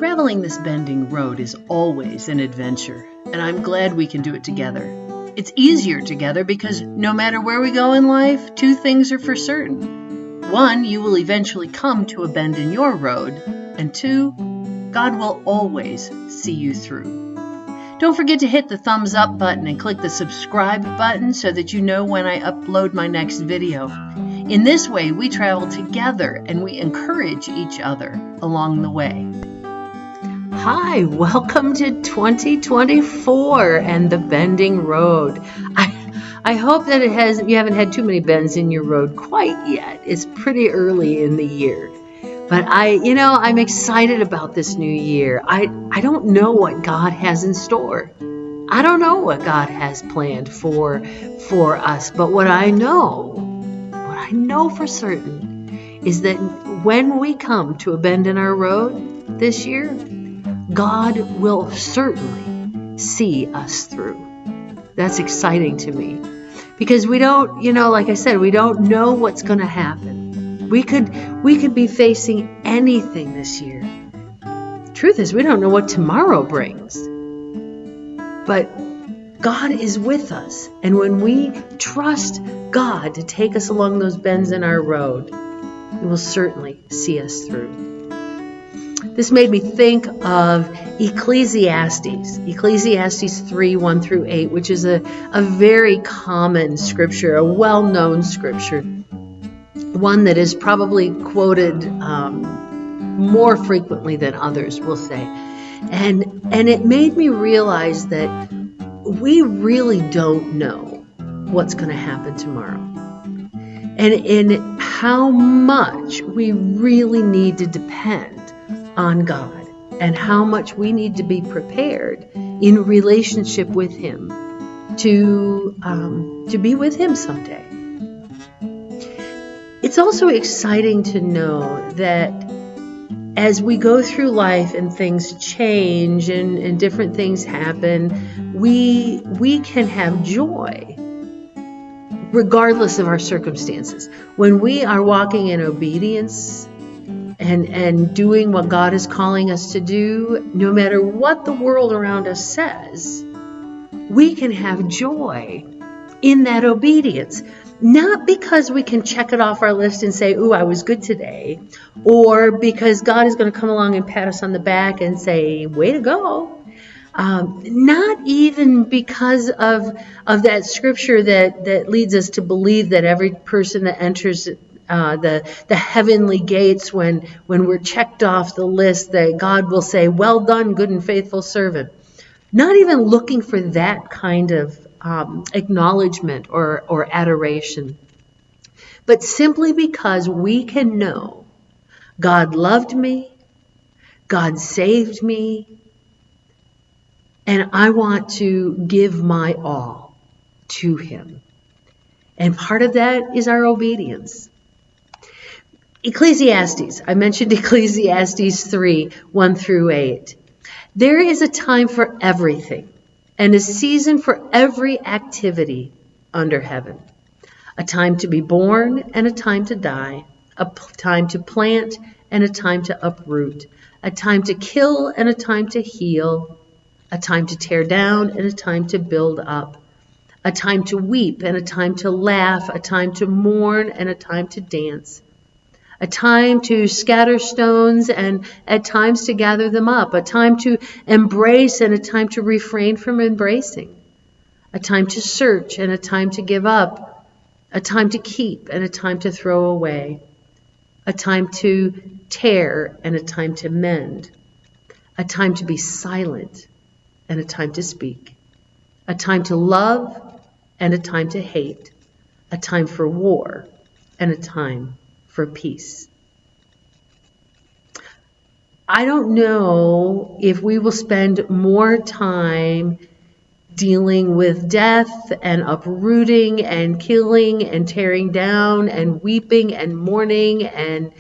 Traveling this bending road is always an adventure, and I'm glad we can do it together. It's easier together because no matter where we go in life, two things are for certain. One, you will eventually come to a bend in your road, and two, God will always see you through. Don't forget to hit the thumbs up button and click the subscribe button so that you know when I upload my next video. In this way, we travel together and we encourage each other along the way. Hi, welcome to 2024 and the bending road. I hope that you haven't had too many bends in your road quite yet. It's pretty early in the year. But I'm excited about this new year. I don't know what God has in store. I don't know what God has planned for us. But what I know for certain is that when we come to a bend in our road this year, God will certainly see us through. That's exciting to me because we don't, like I said, we don't know what's going to happen. We could be facing anything this year. Truth is, we don't know what tomorrow brings. But God is with us. And when we trust God to take us along those bends in our road, He will certainly see us through. This made me think of Ecclesiastes 3, 1 through 8, which is a very common scripture, a well-known scripture, one that is probably quoted more frequently than others, we'll say. And it made me realize that we really don't know what's going to happen tomorrow. And how much we really need to depend on God and how much we need to be prepared in relationship with Him to be with Him someday. It's also exciting to know that as we go through life and things change and different things happen, we can have joy regardless of our circumstances. When we are walking in obedience and doing what God is calling us to do, no matter what the world around us says, we can have joy in that obedience. Not because we can check it off our list and say, ooh, I was good today, or because God is going to come along and pat us on the back and say, way to go. Not even because of that scripture that leads us to believe that every person that enters the heavenly gates, when we're checked off the list, that God will say, well done, good and faithful servant. Not even looking for that kind of acknowledgement or adoration, but simply because we can know God loved me, God saved me, and I want to give my all to Him. And part of that is our obedience. Ecclesiastes, I mentioned Ecclesiastes 3, 1 through 8. There is a time for everything and a season for every activity under heaven. A time to be born and a time to die. A time to plant and a time to uproot. A time to kill and a time to heal. A time to tear down and a time to build up. A time to weep and a time to laugh. A time to mourn and a time to dance. A time to scatter stones and at times to gather them up. A time to embrace and a time to refrain from embracing. A time to search and a time to give up. A time to keep and a time to throw away. A time to tear and a time to mend. A time to be silent and a time to speak. A time to love and a time to hate. A time for war and a time for peace. I don't know if we will spend more time dealing with death and uprooting and killing and tearing down and weeping and mourning and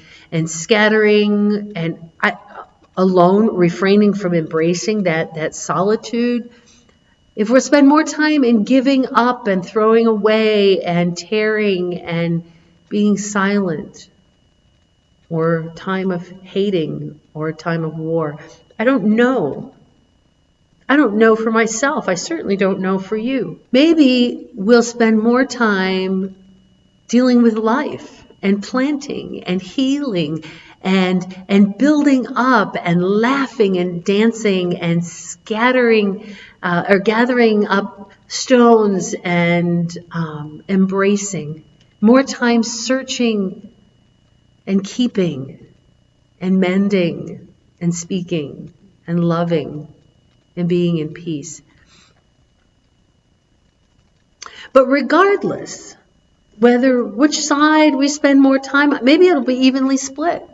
scattering and alone, refraining from embracing that solitude. If we'll spend more time in giving up and throwing away and tearing and being silent, or a time of hating or a time of war. I don't know. I don't know for myself. I certainly don't know for you. Maybe we'll spend more time dealing with life and planting and healing and building up and laughing and dancing and scattering or gathering up stones and embracing. More time searching and keeping and mending and speaking and loving and being in peace. But regardless, which side we spend more time on, maybe it'll be evenly split.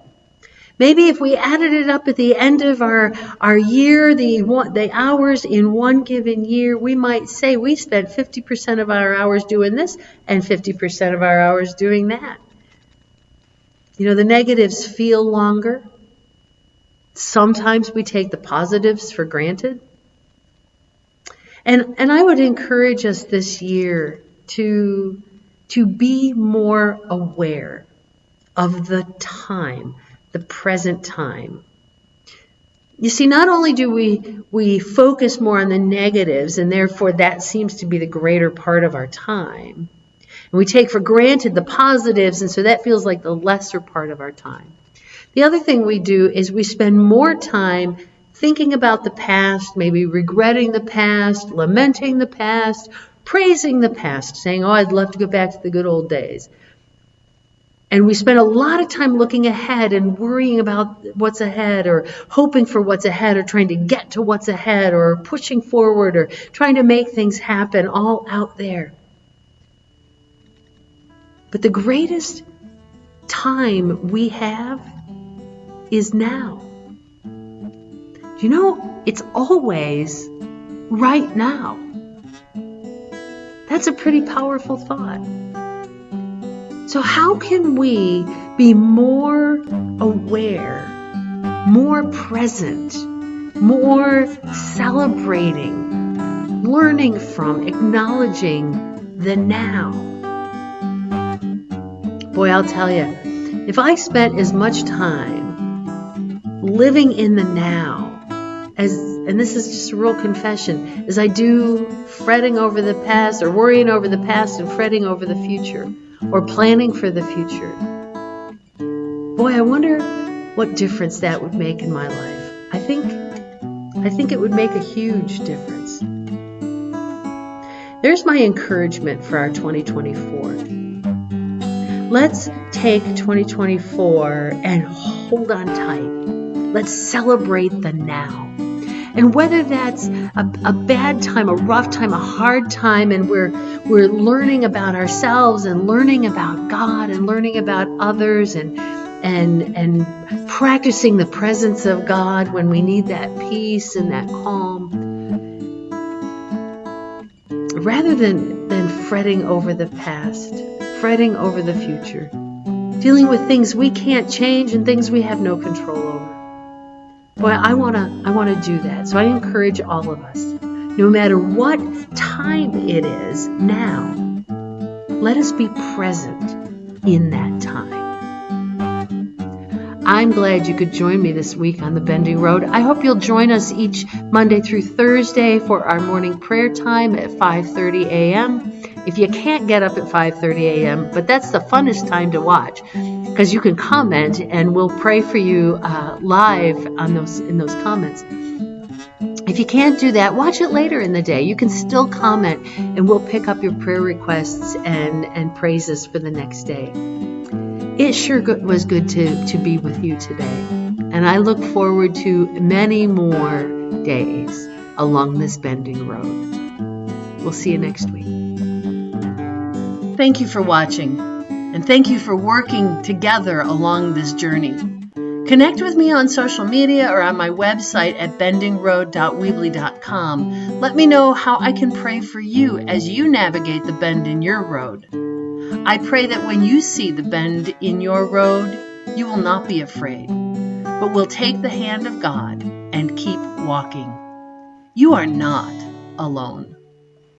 Maybe if we added it up at the end of our year, the hours in one given year, we might say we spent 50% of our hours doing this and 50% of our hours doing that. The negatives feel longer. Sometimes we take the positives for granted. And I would encourage us this year to be more aware of the time, the present time. You see, not only do we focus more on the negatives, and therefore that seems to be the greater part of our time, and we take for granted the positives, and so that feels like the lesser part of our time. The other thing we do is we spend more time thinking about the past, maybe regretting the past, lamenting the past, praising the past, saying, oh, I'd love to go back to the good old days. And we spend a lot of time looking ahead and worrying about what's ahead, or hoping for what's ahead, or trying to get to what's ahead, or pushing forward, or trying to make things happen all out there. But the greatest time we have is now. It's always right now. That's a pretty powerful thought. So how can we be more aware, more present, more celebrating, learning from, acknowledging the now? Boy, I'll tell you, if I spent as much time living in the now, and this is just a real confession, as I do fretting over the past, or worrying over the past and fretting over the future, or planning for the future. Boy, I wonder what difference that would make in my life. I think it would make a huge difference. There's my encouragement for our 2024. Let's take 2024 and hold on tight. Let's celebrate the now. And whether that's a bad time, a rough time, a hard time, and we're learning about ourselves and learning about God and learning about others and practicing the presence of God when we need that peace and that calm, rather than fretting over the past, fretting over the future, dealing with things we can't change and things we have no control over. Boy, I want to do that. So I encourage all of us, no matter what time it is now, let us be present in that time. I'm glad you could join me this week on the Bending Road. I hope you'll join us each Monday through Thursday for our morning prayer time at 5:30 a.m. If you can't get up at 5:30 a.m., but that's the funnest time to watch, because you can comment and we'll pray for you live in those comments. If you can't do that, watch it later in the day. You can still comment and we'll pick up your prayer requests and praises for the next day. It sure was good to be with you today. And I look forward to many more days along this bending road. We'll see you next week. Thank you for watching, and thank you for working together along this journey. Connect with me on social media or on my website at bendingroad.weebly.com. Let me know how I can pray for you as you navigate the bend in your road. I pray that when you see the bend in your road, you will not be afraid, but will take the hand of God and keep walking. You are not alone.